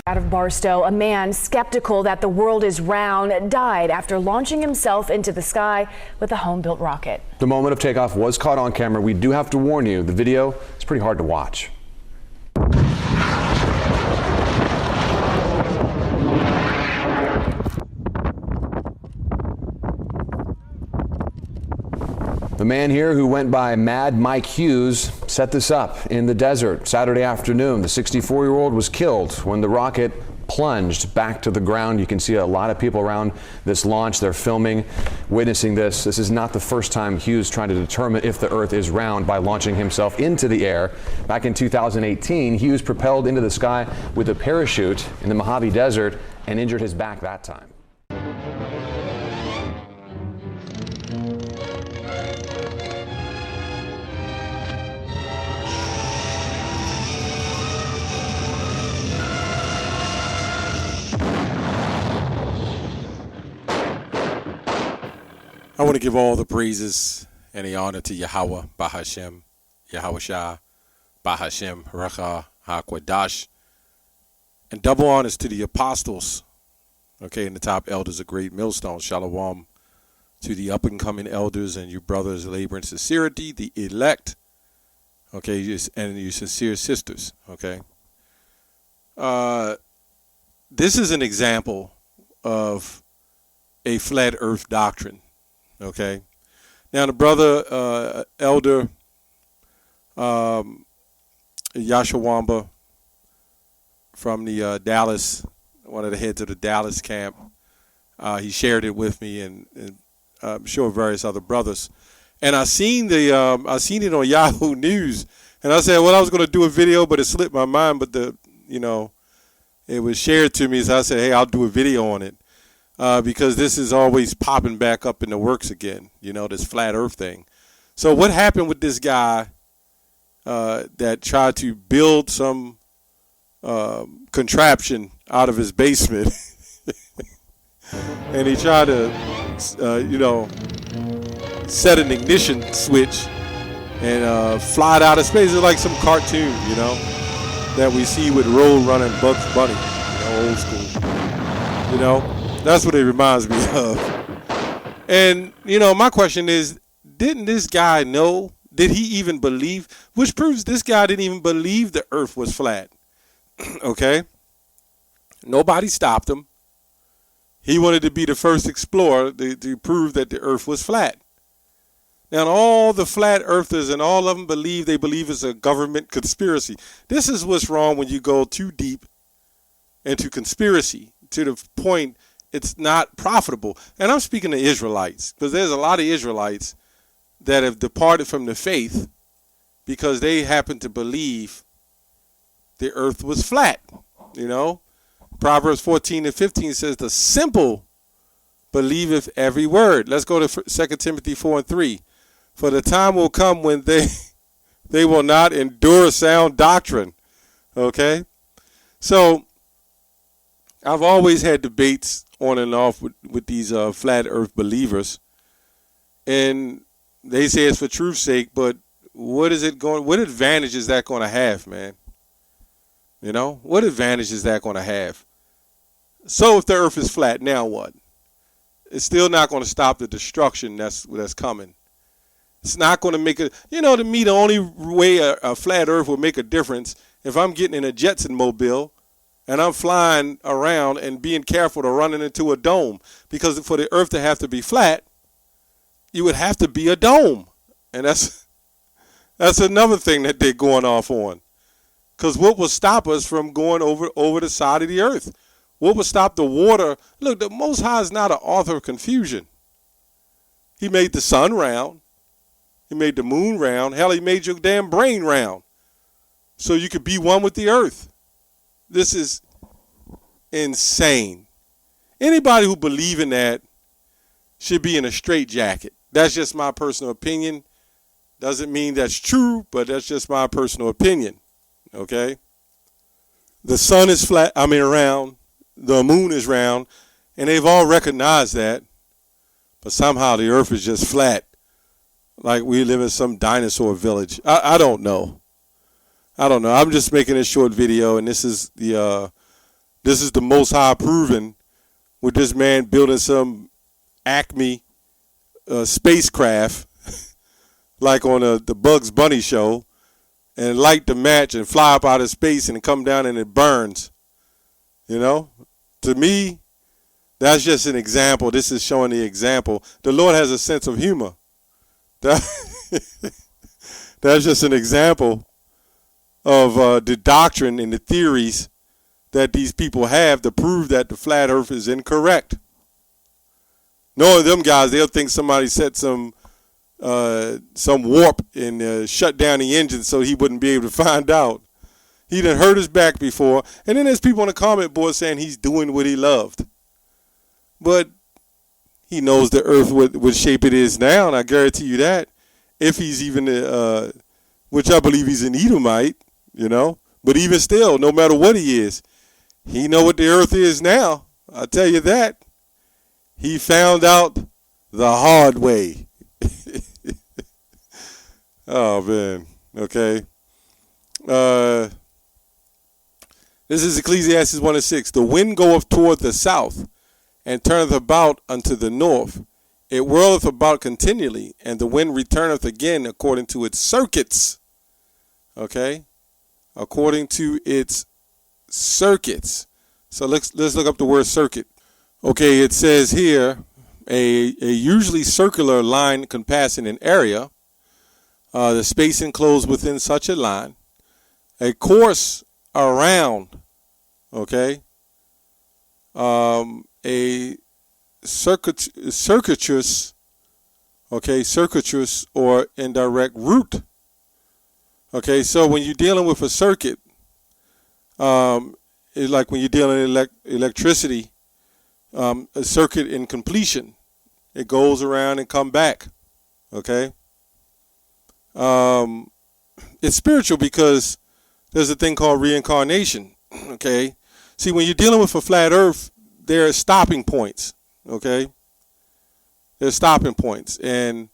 Out of Barstow, a man skeptical that the world is round died after launching himself into the sky with a home-built rocket. The moment of takeoff was caught on camera. We do have to warn you, the video is pretty hard to watch. The man here, who went by Mad Mike Hughes, set this up in the desert Saturday afternoon. The 64-year-old was killed when the rocket plunged back to the ground. You can see a lot of people around this launch. They're filming, witnessing this. This is not the first time Hughes tried to determine if the Earth is round by launching himself into the air. Back in 2018, Hughes propelled into the sky with a parachute in the Mojave Desert and injured his back that time. I want to give all the praises and the honor to Yahweh, Bahashem, Yahweh Shah, Bahashem, Racha, HaKwadash, and double honors to the apostles, okay, and the top elders of Great Millstone. Shalom to the up-and-coming elders and your brothers labor in sincerity, the elect, okay, and your sincere sisters, okay. This is an example of a flat earth doctrine. Okay, now the brother elder Yashawamba from the Dallas, one of the heads of the Dallas camp, he shared it with me, and I'm sure various other brothers. And I seen it on Yahoo News, and I said, well, I was going to do a video, but it slipped my mind. But it was shared to me, so I said, hey, I'll do a video on it. Because this is always popping back up in the works again, this flat earth thing. So what happened with this guy that tried to build some contraption out of his basement and he tried to, set an ignition switch and fly it out of space? It's like some cartoon, that we see with Road Running Bugs Bunny, old school, That's what it reminds me of. And, my question is, didn't this guy know? Did he even believe? Which proves this guy didn't even believe the earth was flat. Okay? Nobody stopped him. He wanted to be the first explorer to prove that the earth was flat. Now, all the flat earthers and all of them believe it's a government conspiracy. This is what's wrong when you go too deep into conspiracy to the point it's not profitable. And I'm speaking to Israelites, because there's a lot of Israelites that have departed from the faith because they happen to believe the earth was flat. Proverbs 14:15 says, the simple believeth every word. Let's go to 2 Timothy 4:3. For the time will come when they will not endure sound doctrine. Okay? So I've always had debates on and off with these flat earth believers, and they say it's for truth's sake, but what advantage is that going to have, man? What advantage is that going to have? So if the earth is flat, now what? It's still not going to stop the destruction that's coming. It's not going to make it, to me, the only way a flat earth will make a difference if I'm getting in a Jetson mobile and I'm flying around and being careful to running into a dome. Because for the earth to have to be flat, you would have to be a dome. And that's another thing that they're going off on. Because what will stop us from going over the side of the earth? What will stop the water? Look, the Most High is not an author of confusion. He made the sun round. He made the moon round. Hell, he made your damn brain round. So you could be one with the earth. This is insane. Anybody who believes in that should be in a straitjacket. That's just my personal opinion. Doesn't mean that's true, but that's just my personal opinion. Okay? The sun is round. The moon is round. And they've all recognized that. But somehow the earth is just flat. Like we live in some dinosaur village. I don't know. I'm just making a short video, and this is the Most High proven with this man building some Acme spacecraft like on the Bugs Bunny show, and light the match and fly up out of space and come down and it burns. You know, to me, that's just an example. This is showing the example. The Lord has a sense of humor. That's just an example of the doctrine and the theories that these people have to prove that the flat earth is incorrect. Knowing them guys, they'll think somebody set some warp and shut down the engine so he wouldn't be able to find out. He done hurt his back before. And then there's people on the comment board saying he's doing what he loved. But he knows the earth what shape it is now, and I guarantee you that. If he's even, which I believe he's an Edomite, you know. But even still, no matter what he is, he know what the earth is now. I'll tell you that. He found out the hard way. Oh, man. Okay. This is Ecclesiastes 1:6. The wind goeth toward the south, and turneth about unto the north. It whirleth about continually, and the wind returneth again according to its circuits. Okay? According to its circuits. So let's look up the word circuit. Okay, it says here, a usually circular line compassing an area, the space enclosed within such a line, a course around, okay, a circuitous, okay, circuitous or indirect route. Okay, so when you're dealing with a circuit, it's like when you're dealing with electricity, a circuit in completion. It goes around and come back. Okay. It's spiritual because there's a thing called reincarnation. Okay. See, when you're dealing with a flat earth, there are stopping points. Okay. There's stopping points, and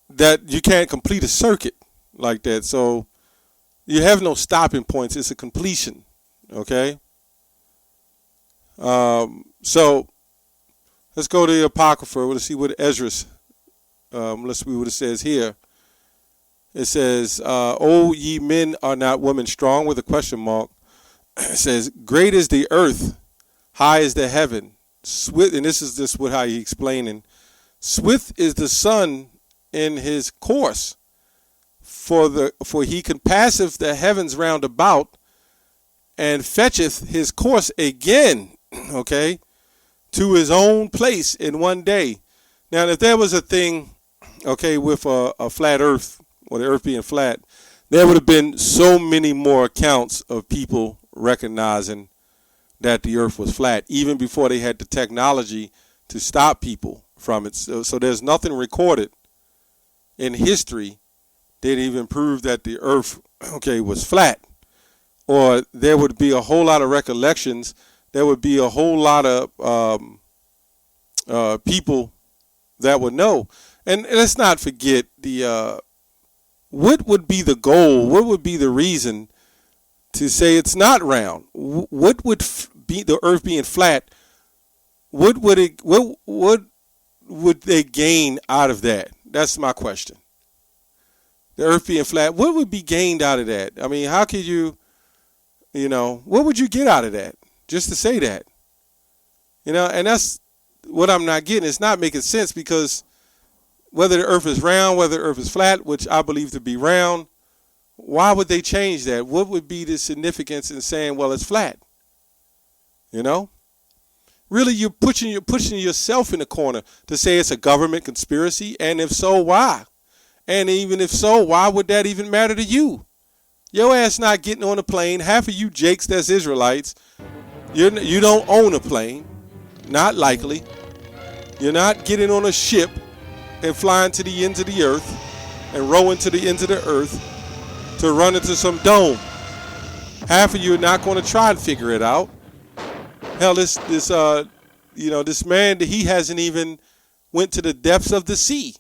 that you can't complete a circuit like that. So you have no stopping points. It's a completion. Okay. So let's go to the Apocrypha. Let's see what Esdras, let's see what it says here. It says, O ye men, are not women strong, with a question mark. It says, great is the earth, high is the heaven. Swift, and this is just what how he explaining. Swift is the sun in his course, for he compasseth the heavens round about, and fetcheth his course again, okay, to his own place in one day. Now, if there was a thing, okay, with a flat earth, or the earth being flat, there would have been so many more accounts of people recognizing that the earth was flat, even before they had the technology to stop people from it. So there's nothing recorded in history that even proved that the earth, okay, was flat. Or there would be a whole lot of recollections. There would be a whole lot of people that would know. And let's not forget what would be the goal? What would be the reason to say it's not round? What would be the earth being flat? What would they gain out of that? That's my question. The earth being flat, what would be gained out of that? I mean, how could you know, what would you get out of that? Just to say that, you know, and that's what I'm not getting. It's not making sense, because whether the earth is round, whether the earth is flat, which I believe to be round, why would they change that? What would be the significance in saying, well, it's flat? You know, really, you're pushing yourself in the corner to say it's a government conspiracy. And if so, why? And even if so, why would that even matter to you? Your ass not getting on a plane. Half of you jakes that's Israelites, you don't own a plane. Not likely. You're not getting on a ship and flying to the ends of the earth and rowing to the ends of the earth to run into some dome. Half of you are not going to try and figure it out. Hell, this this man, he hasn't even went to the depths of the sea.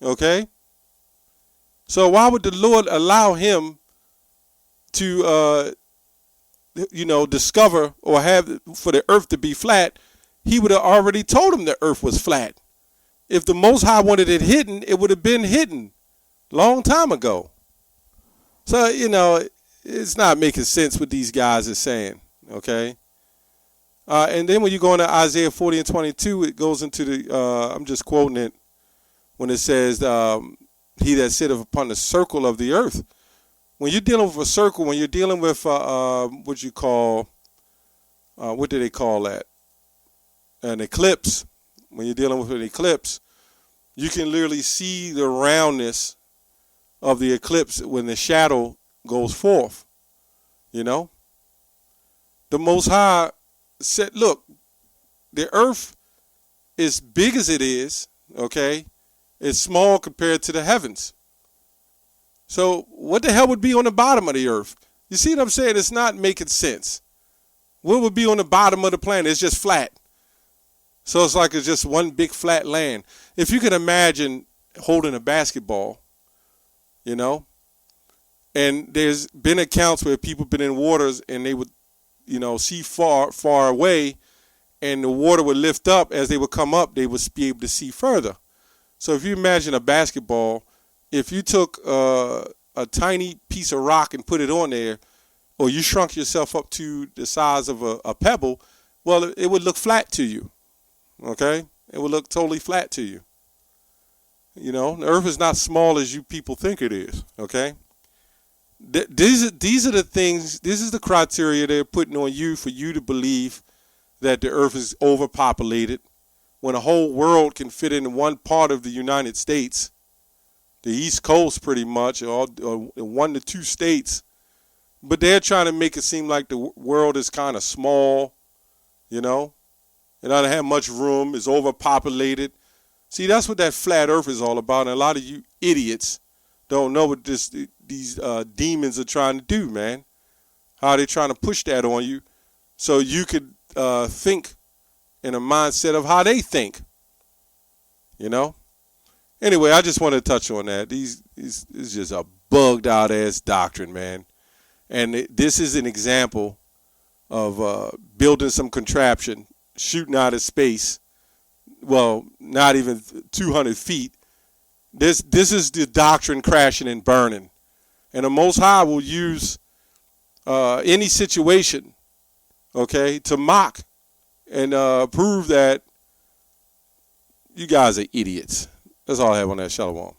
Okay? So why would the Lord allow him to, discover or have for the earth to be flat? He would have already told him the earth was flat. If the Most High wanted it hidden, it would have been hidden long time ago. So, it's not making sense what these guys are saying, okay? And then when you go into Isaiah 40 and 22, it goes into the, I'm just quoting it, when it says, he that sitteth upon the circle of the earth. When you're dealing with a circle, when you're dealing with what do they call that? An eclipse. When you're dealing with an eclipse, you can literally see the roundness of the eclipse when the shadow goes forth. The Most High said, look, the earth, as big as it is, okay, it's small compared to the heavens. So what the hell would be on the bottom of the earth? You see what I'm saying? It's not making sense. What would be on the bottom of the planet? It's just flat. So it's like it's just one big flat land. If you can imagine holding a basketball, and there's been accounts where people been in waters and they would, see far, far away, and the water would lift up. As they would come up, they would be able to see further. So if you imagine a basketball, if you took a tiny piece of rock and put it on there, or you shrunk yourself up to the size of a pebble, well, it would look flat to you. Okay? It would look totally flat to you. The earth is not small as you people think it is. Okay? These are the things, this is the criteria they're putting on you for you to believe that the earth is overpopulated when a whole world can fit in one part of the United States, the East Coast pretty much, or 1 to 2 states. But they're trying to make it seem like the world is kind of small, it doesn't have much room, it's overpopulated. See, that's what that flat earth is all about, and a lot of you idiots don't know what these demons are trying to do, man. How they're trying to push that on you so you could think in a mindset of how they think, Anyway, I just wanted to touch on that. It's just a bugged out ass doctrine, man. And this is an example of building some contraption, shooting out of space. Well, not even 200 feet. This is the doctrine crashing and burning. And the Most High will use any situation, okay, to mock and prove that you guys are idiots. That's all I have on that. Shalom.